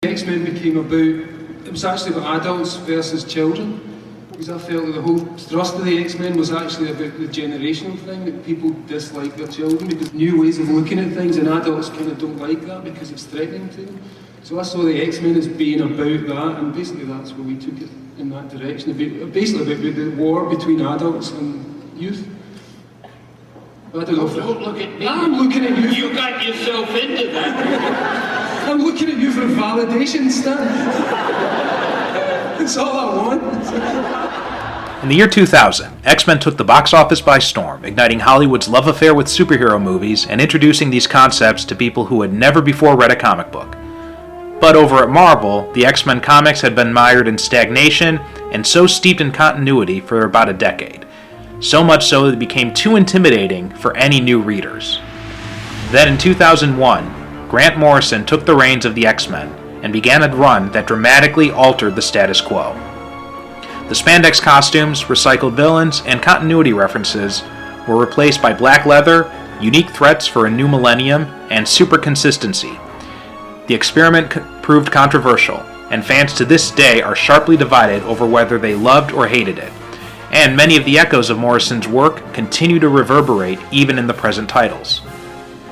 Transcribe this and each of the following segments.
X-Men became about, it was actually about adults versus children, because I felt that the whole thrust of the X-Men was actually about the generational thing, that people dislike their children because new ways of looking at things, and adults kind of don't like that because it's threatening to them. So I saw the X-Men as being about that, and basically that's where we took it in that direction, basically about the war between adults and youth. I don't know if Don't look at me. I'm looking at you. You got yourself into that. I'm looking at you for validation, Stan. That's all I want. In the year 2000, X-Men took the box office by storm, igniting Hollywood's love affair with superhero movies and introducing these concepts to people who had never before read a comic book. But over at Marvel, the X-Men comics had been mired in stagnation and so steeped in continuity for about a decade. So much so that it became too intimidating for any new readers. Then in 2001, Grant Morrison took the reins of the X-Men and began a run that dramatically altered the status quo. The spandex costumes, recycled villains, and continuity references were replaced by black leather, unique threats for a new millennium, and super consistency. The experiment proved controversial, and fans to this day are sharply divided over whether they loved or hated it. And many of the echoes of Morrison's work continue to reverberate even in the present titles.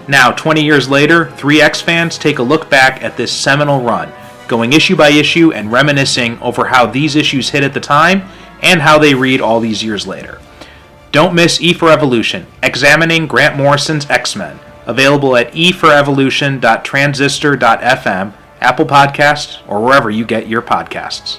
Now, 20 years later, 3 X fans take a look back at this seminal run, going issue by issue and reminiscing over how these issues hit at the time and how they read all these years later. Don't miss E for Evolution, X-Amining Grant Morrison's X-Men, available at eforevolution.transistor.fm, Apple Podcasts, or wherever you get your podcasts.